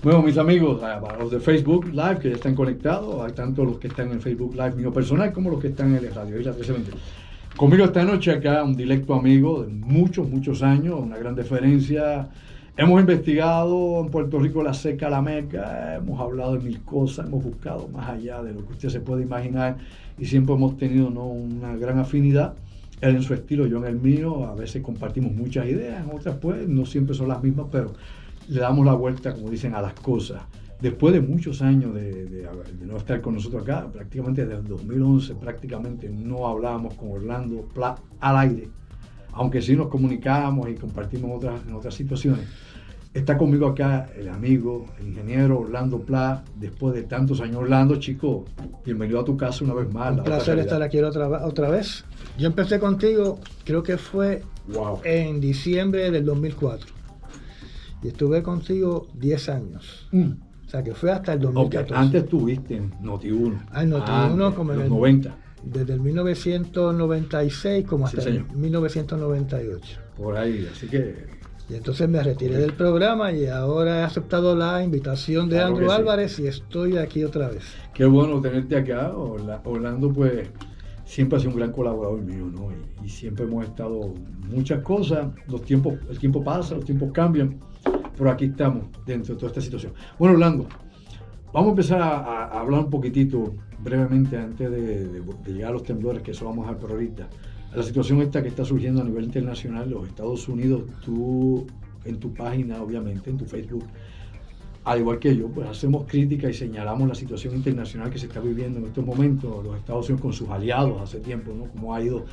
Bueno, mis amigos, para los de Facebook Live que ya están conectados, hay tanto los que están en Facebook Live mío personal como los que están en el Radio Isla 1320. Conmigo esta noche acá un directo amigo de muchos años, una gran deferencia. Hemos investigado en Puerto Rico la seca, la meca, hemos hablado de mil cosas, hemos buscado más allá de lo que usted se puede imaginar y siempre hemos tenido, ¿no?, una gran afinidad. Él en su estilo, yo en el mío, a veces compartimos muchas ideas, en otras pues no siempre son las mismas, pero le damos la vuelta, como dicen, a las cosas. Después de muchos años de no estar con nosotros acá, prácticamente desde el 2011, prácticamente no hablábamos con Orlando Pla al aire, aunque sí nos comunicamos y compartimos en otras situaciones. Está conmigo acá el amigo, el ingeniero Orlando Pla, después de tantos años. Orlando, chico, bienvenido a tu casa una vez más. Un placer estar aquí otra vez. Yo empecé contigo, creo que fue en diciembre del 2004. Y estuve contigo 10 años. O sea, que fue hasta el 2014. Okay. Antes estuviste en Noti1. En Noti1 como en los 90. Desde el 1996 como hasta el 1998. Por ahí, así que... Y entonces me retiré del programa y ahora he aceptado la invitación de Andrew Álvarez y estoy aquí otra vez. Qué bueno tenerte acá. Orlando, pues, siempre ha sido un gran colaborador mío, ¿no? Y siempre hemos estado muchas cosas. El tiempo pasa, los tiempos cambian, pero aquí estamos dentro de toda esta situación. Bueno, Orlando, vamos a empezar a hablar un poquitito brevemente antes de llegar a los temblores, que eso vamos a ver por ahorita. La situación esta que está surgiendo a nivel internacional, los Estados Unidos, tú en tu página, obviamente, en tu Facebook, al igual que yo, pues hacemos crítica y señalamos la situación internacional que se está viviendo en estos momentos, los Estados Unidos con sus aliados hace tiempo, ¿no? Cómo ha ido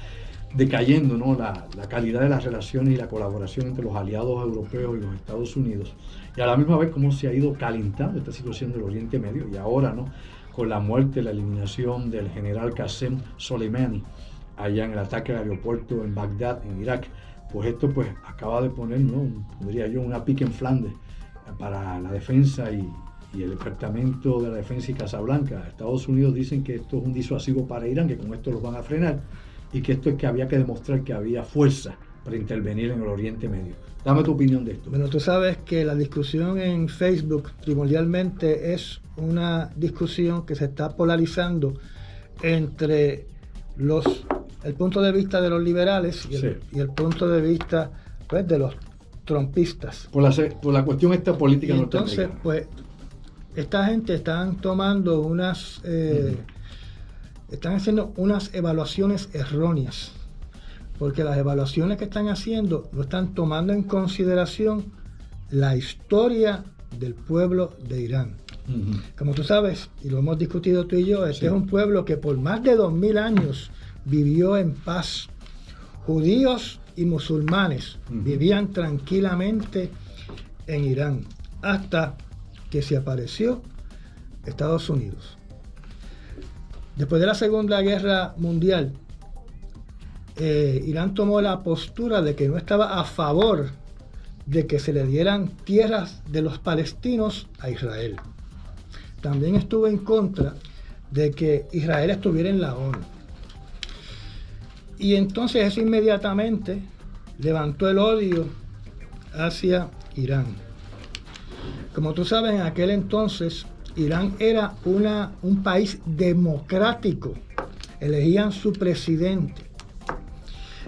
decayendo, ¿no?, la calidad de las relaciones y la colaboración entre los aliados europeos y los Estados Unidos. Y a la misma vez cómo se ha ido calentando esta situación del Oriente Medio. Y ahora, ¿no?, con la muerte, la eliminación del general Qasem Soleimani, allá en el ataque al aeropuerto en Bagdad, en Irak, pues esto pues acaba de poner, ¿no?, podría yo, una pique en Flandes para la defensa y el Departamento de la Defensa y Casablanca. Estados Unidos dicen que esto es un disuasivo para Irán, que con esto los van a frenar, y que esto es que había que demostrar que había fuerza para intervenir en el Oriente Medio. Dame tu opinión de esto. Bueno, tú sabes que la discusión en Facebook primordialmente es una discusión que se está polarizando entre el punto de vista de los liberales y el punto de vista, pues, de los trumpistas. Por la cuestión esta política norteamericana. Entonces, pues, esta gente están tomando están haciendo unas evaluaciones erróneas, porque las evaluaciones que están haciendo no están tomando en consideración la historia del pueblo de Irán. Como tú sabes, y lo hemos discutido tú y yo, este es un pueblo que por más de 2000 años vivió en paz. Judíos y musulmanes vivían tranquilamente en Irán hasta que se apareció Estados Unidos. Después de la Segunda Guerra Mundial, Irán tomó la postura de que no estaba a favor de que se le dieran tierras de los palestinos a Israel. También estuvo en contra de que Israel estuviera en la ONU. Y entonces eso inmediatamente levantó el odio hacia Irán. Como tú sabes, en aquel entonces Irán era un país democrático. Elegían su presidente.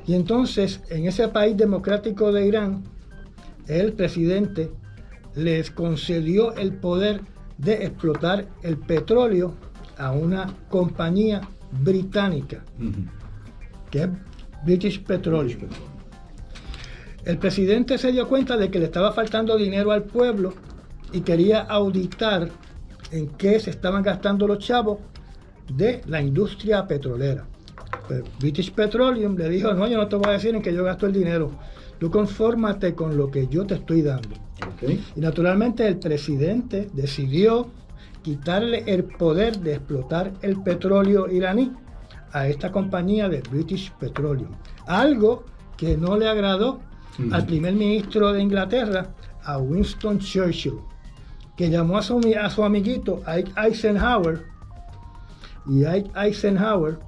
Y entonces, en ese país democrático de Irán, el presidente les concedió el poder de explotar el petróleo a una compañía británica, que es British Petroleum. El presidente se dio cuenta de que le estaba faltando dinero al pueblo y quería auditar en qué se estaban gastando los chavos de la industria petrolera. Pues British Petroleum le dijo: no, yo no te voy a decir en qué yo gasto el dinero, tú confórmate con lo que yo te estoy dando. Y naturalmente el presidente decidió quitarle el poder de explotar el petróleo iraní a esta compañía de British Petroleum, algo que no le agradó al primer ministro de Inglaterra, a Winston Churchill, que llamó a su amiguito Eisenhower, y Eisenhower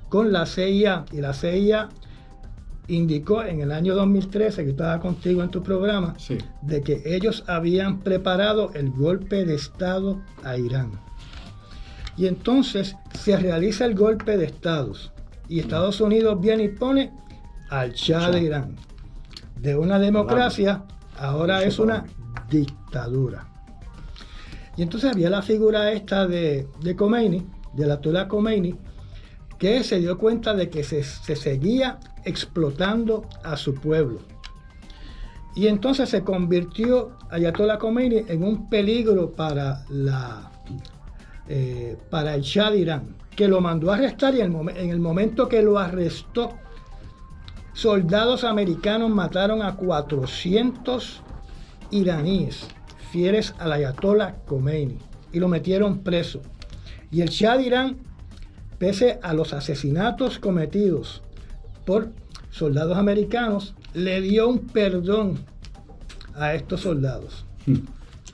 con la CIA, y la CIA indicó en el año 2013, que estaba contigo en tu programa, Sí. de que ellos habían preparado el golpe de Estado a Irán. Y entonces se realiza el golpe de Estados y Estados Unidos viene y pone al Shah de Irán. De una democracia, ahora es una dictadura. Y entonces había la figura esta de Khomeini, del Ayatollah Khomeini, que se dio cuenta de que se seguía explotando a su pueblo. Y entonces se convirtió Ayatollah Khomeini en un peligro para el Shah de Irán, que lo mandó a arrestar, y en el momento que lo arrestó, soldados americanos mataron a 400 iraníes fieles al Ayatollah Khomeini y lo metieron preso. Y el Shah de Irán, pese a los asesinatos cometidos por soldados americanos, le dio un perdón a estos soldados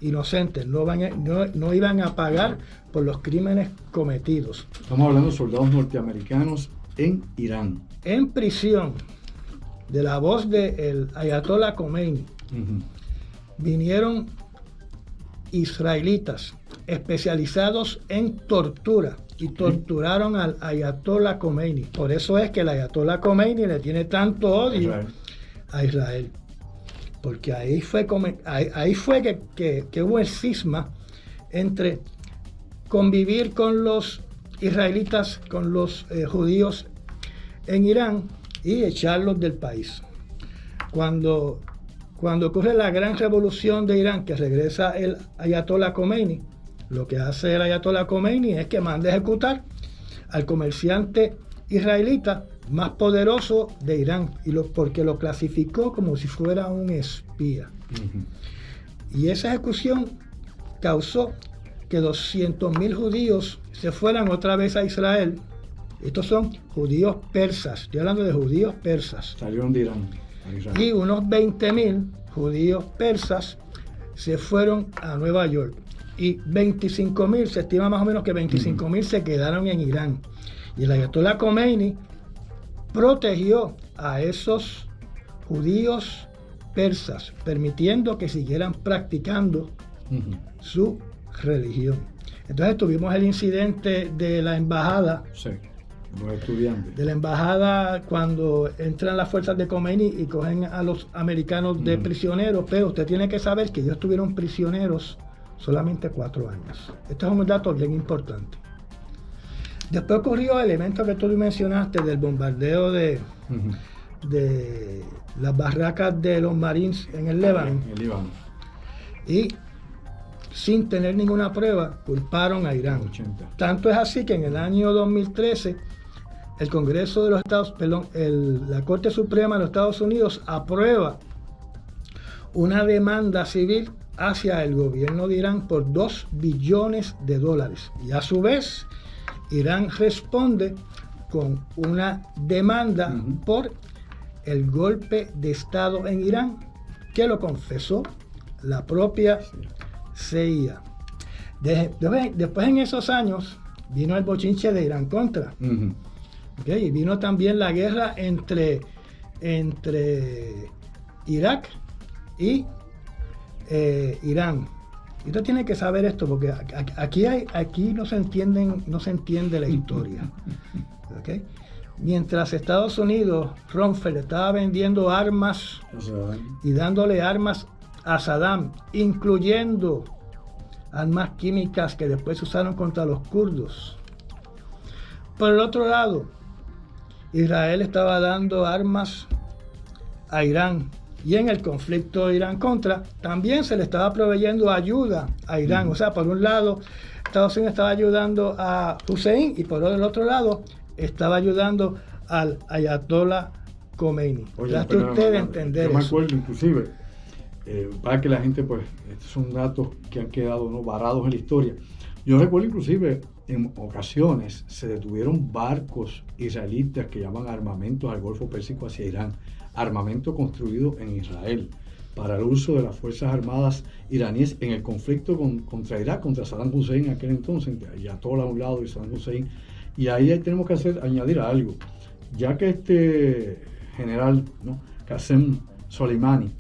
inocentes. No iban a pagar por los crímenes cometidos. Estamos hablando de soldados norteamericanos en Irán. En prisión, de la voz del Ayatollah Khomeini, vinieron israelitas especializados en tortura y torturaron al Ayatollah Khomeini. Por eso es que el Ayatollah Khomeini le tiene tanto odio a Israel. Porque ahí fue que hubo el cisma entre convivir con los israelitas, con los judíos en Irán y echarlos del país. Cuando ocurre la gran revolución de Irán, que regresa el Ayatollah Khomeini, lo que hace el Ayatollah Khomeini es que manda a ejecutar al comerciante israelita más poderoso de Irán, porque lo clasificó como si fuera un espía. Y esa ejecución causó que 200.000 judíos se fueran otra vez a Israel. Estos son judíos persas, estoy hablando de judíos persas. Salieron de Irán a Israel. Y unos 20.000 judíos persas se fueron a Nueva York. Y 25.000, se estima más o menos que 25.000 se quedaron en Irán. Y el Ayatollah Khomeini protegió a esos judíos persas, permitiendo que siguieran practicando su religión. Entonces tuvimos el incidente de la embajada. Sí, los estudiantes. De la embajada, cuando entran las fuerzas de Khomeini y cogen a los americanos de prisioneros, pero usted tiene que saber que ellos estuvieron prisioneros solamente 4 años. Esto es un dato bien importante. Después ocurrió el elemento que tú mencionaste del bombardeo de las barracas de los Marines en el Líbano. En el Líbano. Y sin tener ninguna prueba, culparon a Irán. 80. Tanto es así que en el año 2013, el Congreso de los Estados, la Corte Suprema de los Estados Unidos aprueba una demanda civil hacia el gobierno de Irán por $2 billones. Y a su vez, Irán responde con una demanda por el golpe de Estado en Irán, que lo confesó la propia CIA. Después, en esos años, vino el bochinche de Irán Contra. Y vino también la guerra entre Irak y Irán. Y usted tiene que saber esto, porque aquí no se entiende la historia. ¿Okay? Mientras Estados Unidos, Rumsfeld, estaba vendiendo armas y dándole armas a Saddam, incluyendo armas químicas que después se usaron contra los kurdos. Por el otro lado, Israel estaba dando armas a Irán. Y en el conflicto Irán-Contra también se le estaba proveyendo ayuda a Irán. O sea, por un lado, Estados Unidos estaba ayudando a Hussein y por el otro lado estaba ayudando al Ayatollah Khomeini. Trate usted de entender yo me eso. acuerdo inclusive, para que la gente, pues, estos son datos que han quedado, ¿no?, varados en la historia. Yo recuerdo inclusive en ocasiones se detuvieron barcos israelitas que llaman armamentos al Golfo Pérsico hacia Irán, armamento construido en Israel para el uso de las Fuerzas Armadas iraníes en el conflicto contra Irak, contra Saddam Hussein en aquel entonces, entre Ayatollah a un lado y Saddam Hussein. Y ahí tenemos que añadir algo, ya que general, ¿no? Qasem Soleimani,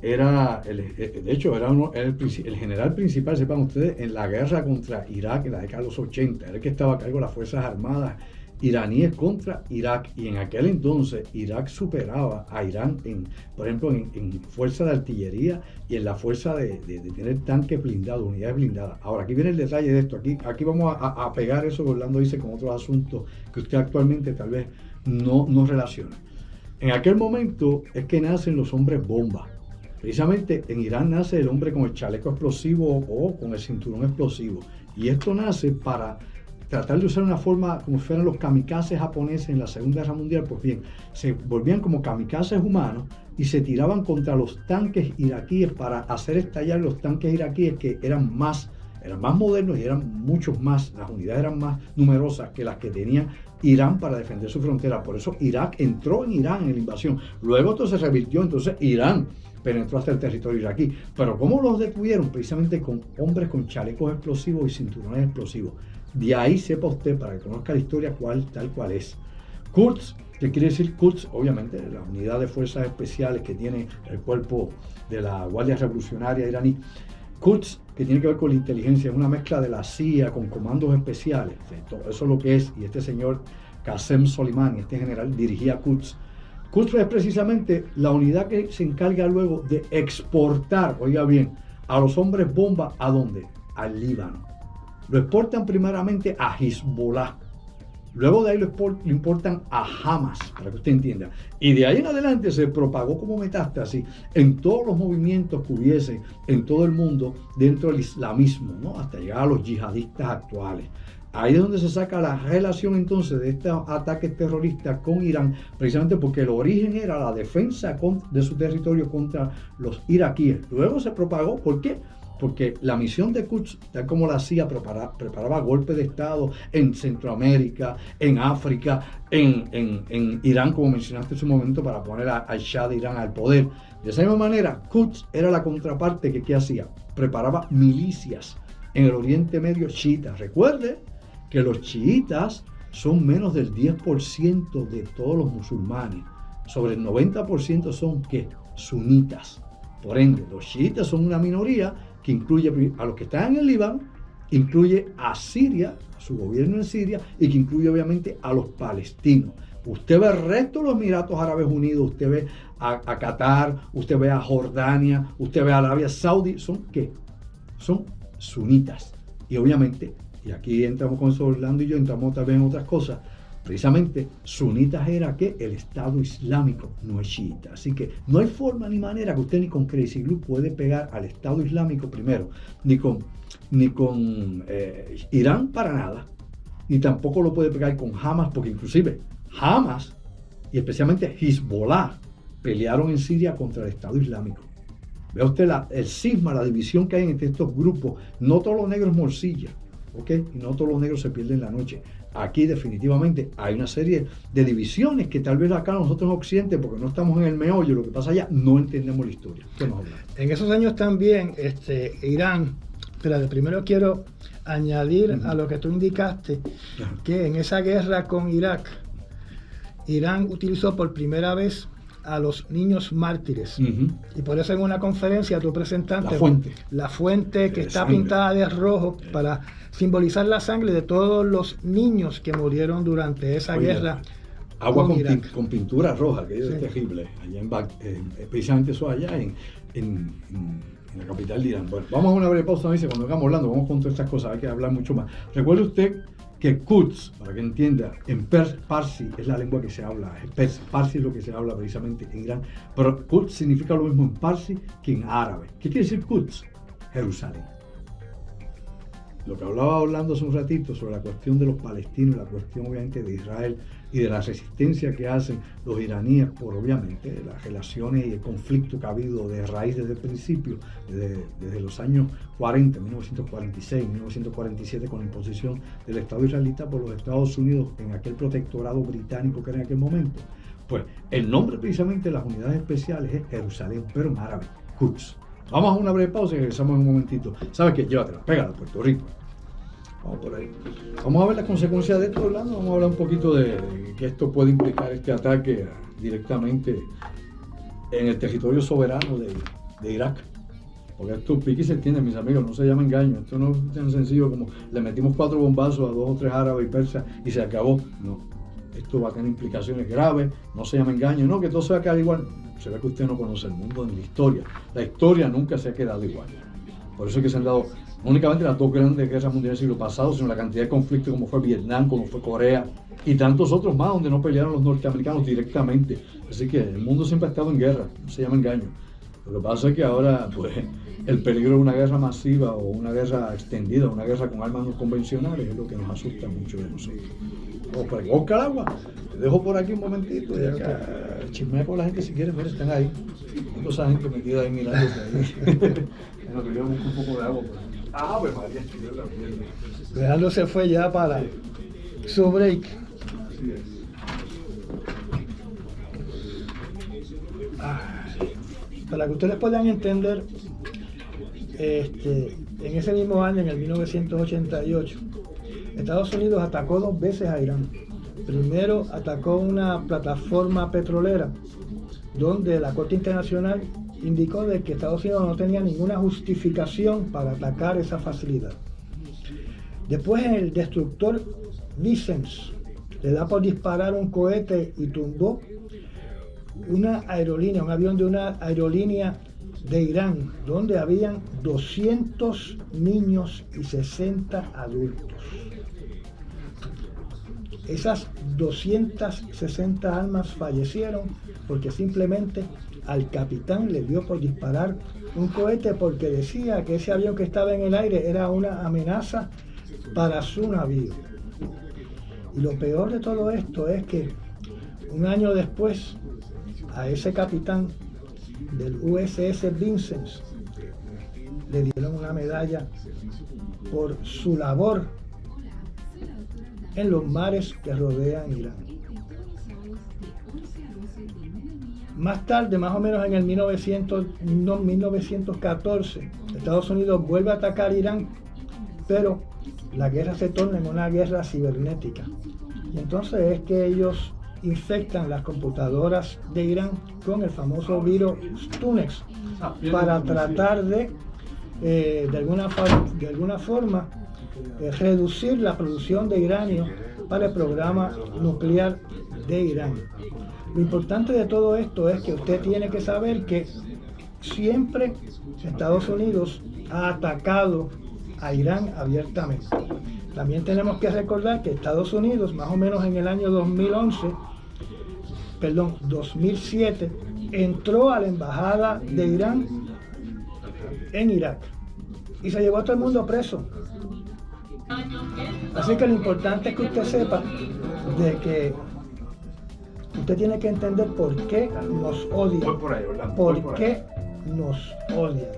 era, de hecho, era el general principal, sepan ustedes, en la guerra contra Irak en la década de los 80. Era el que estaba a cargo de las Fuerzas Armadas iraníes contra Irak. Y en aquel entonces, Irak superaba a Irán, por ejemplo, en fuerza de artillería y en la fuerza de tener tanques blindados, unidades blindadas. Ahora, aquí viene el detalle de esto. Aquí vamos a pegar eso que Orlando dice con otros asuntos que usted actualmente tal vez no relaciona. En aquel momento es que nacen los hombres bomba. Precisamente en Irán nace el hombre con el chaleco explosivo o con el cinturón explosivo. Y esto nace para tratar de usar una forma como si fueran los kamikazes japoneses en la Segunda Guerra Mundial. Pues bien, se volvían como kamikazes humanos y se tiraban contra los tanques iraquíes para hacer estallar los tanques iraquíes, que eran más modernos y eran muchos más, las unidades eran más numerosas que las que tenía Irán para defender su frontera. Por eso Irak entró en Irán en la invasión. Luego esto se revirtió, entonces Irán penetró hasta el territorio iraquí. Pero ¿cómo los detuvieron? Precisamente con hombres con chalecos explosivos y cinturones explosivos. De ahí sepa usted, para que conozca la historia tal cual es. Quds, ¿qué quiere decir Quds? Obviamente, la unidad de fuerzas especiales que tiene el cuerpo de la Guardia Revolucionaria iraní. Quds, que tiene que ver con la inteligencia, es una mezcla de la CIA con comandos especiales. Eso es lo que es. Y este señor Qasem Soleimani, este general, dirigía Quds. Quds es precisamente la unidad que se encarga luego de exportar, oiga bien, a los hombres bomba, ¿a dónde? Al Líbano. Lo exportan primeramente a Hezbollah. Luego de ahí lo importan a Hamas, para que usted entienda. Y de ahí en adelante se propagó como metástasis en todos los movimientos que hubiese en todo el mundo dentro del islamismo, ¿no? Hasta llegar a los yihadistas actuales. Ahí es donde se saca la relación entonces de estos ataques terroristas con Irán, precisamente porque el origen era la defensa de su territorio contra los iraquíes. Luego se propagó, ¿por qué? Porque la misión de Quds, tal como la CIA, preparaba golpes de Estado en Centroamérica, en África, en Irán, como mencionaste en su momento, para poner al Shah de Irán al poder. De esa misma manera, Quds era la contraparte que ¿qué hacía? Preparaba milicias en el Oriente Medio chiitas. Recuerde que los chiitas son menos del 10% de todos los musulmanes. Sobre el 90% son, ¿qué? Sunitas. Por ende, los chiitas son una minoría que incluye a los que están en el Líbano, incluye a Siria, a su gobierno en Siria, y que incluye obviamente a los palestinos. Usted ve el resto de los Emiratos Árabes Unidos, usted ve a Qatar, usted ve a Jordania, usted ve a Arabia Saudí, ¿son qué? Son sunitas. Y obviamente, y aquí entramos con eso, Orlando y yo, entramos también en otras cosas, precisamente sunitas era que el Estado Islámico no es chiita. Así que no hay forma ni manera que usted ni con Crazy Glue puede pegar al Estado Islámico primero, ni con Irán para nada, ni tampoco lo puede pegar con Hamas, porque inclusive Hamas y especialmente Hezbollah pelearon en Siria contra el Estado Islámico. Vea usted el cisma, la división que hay entre estos grupos. No todos los negros morcillas, ¿ok? Y no todos los negros se pierden la noche. Aquí definitivamente hay una serie de divisiones que tal vez acá nosotros en Occidente, porque no estamos en el meollo, lo que pasa allá, no entendemos la historia. ¿Qué nos habla? En esos años también, Irán, pero primero quiero añadir a lo que tú indicaste, que en esa guerra con Irak, Irán utilizó por primera vez a los niños mártires. Y por eso en una conferencia tú presentaste la fuente que está pintada de rojo para simbolizar la sangre de todos los niños que murieron durante esa guerra. Agua con pintura roja, que es terrible. Allá precisamente eso allá en la capital de Irán. Bueno, vamos a una breve pausa, dice, cuando vamos hablando, vamos con todas estas cosas, hay que hablar mucho más. Recuerde usted que Quds, para que entienda, en Parsi es la lengua que se habla, Parsi es lo que se habla precisamente en Irán, pero Quds significa lo mismo en Parsi que en árabe. ¿Qué quiere decir Quds? Jerusalén. Lo que hablaba Orlando hace un ratito sobre la cuestión de los palestinos, la cuestión obviamente de Israel y de la resistencia que hacen los iraníes por obviamente las relaciones y el conflicto que ha habido de raíz desde el principio, desde los años 40, 1946, 1947, con la imposición del Estado israelita por los Estados Unidos en aquel protectorado británico que era en aquel momento. Pues el nombre precisamente de las unidades especiales es Jerusalén, pero en árabe, Quds. Vamos a una breve pausa y regresamos en un momentito. ¿Sabes qué? Llévatela, pégala a Puerto Rico. Vamos por ahí. Vamos a ver las consecuencias de esto, Orlando. Vamos a hablar un poquito de que esto puede implicar este ataque directamente en el territorio soberano de Irak. Porque esto pique y se entiende, mis amigos, no se llama engaño. Esto no es tan sencillo como le metimos 4 bombazos a 2 o 3 árabes y persas y se acabó. No, esto va a tener implicaciones graves, no se llama engaño, no, que todo se va a quedar igual. Se ve que usted no conoce el mundo ni la historia. La historia nunca se ha quedado igual. Por eso es que se han dado no únicamente las 2 grandes guerras mundiales del siglo pasado, sino la cantidad de conflictos como fue Vietnam, como fue Corea y tantos otros más donde no pelearon los norteamericanos directamente. Así que el mundo siempre ha estado en guerra, no se llama engaño. Lo que pasa es que ahora pues, el peligro de una guerra masiva o una guerra extendida, una guerra con armas no convencionales es lo que nos asusta mucho de nosotros. Oscar Agua, te dejo por aquí un momentito y acá chismea con la gente si quieren, mira, están ahí. Tengo esa gente metida ahí mirándote ahí. En lo que yo busco un poco de agua. Pues María, Leandro se fue ya para su break. Así es. Para que ustedes puedan entender, en ese mismo año, en el 1988, Estados Unidos atacó 2 veces a Irán. Primero atacó una plataforma petrolera, donde la Corte Internacional indicó de que Estados Unidos no tenía ninguna justificación para atacar esa facilidad. Después el destructor Vincennes le da por disparar un cohete y tumbó una aerolínea, un avión de una aerolínea de Irán, donde habían 200 niños y 60 adultos. Esas 260 almas fallecieron porque simplemente al capitán le dio por disparar un cohete porque decía que ese avión que estaba en el aire era una amenaza para su navío. Y lo peor de todo esto es que un año después a ese capitán del USS Vincennes le dieron una medalla por su labor en los mares que rodean Irán. Más tarde, más o menos en el 1914, Estados Unidos vuelve a atacar Irán, pero la guerra se torna en una guerra cibernética. Y entonces es que ellos infectan las computadoras de Irán con el famoso virus Stuxnet para tratar de alguna forma reducir la producción de uranio para el programa nuclear de Irán. Lo importante de todo esto es que usted tiene que saber que siempre Estados Unidos ha atacado a Irán abiertamente. También tenemos que recordar que Estados Unidos, más o menos en el año 2007, entró a la embajada de Irán en Irak y se llevó a todo el mundo preso. Así que lo importante es que usted sepa de que usted tiene que entender por qué nos odian, por qué nos odian.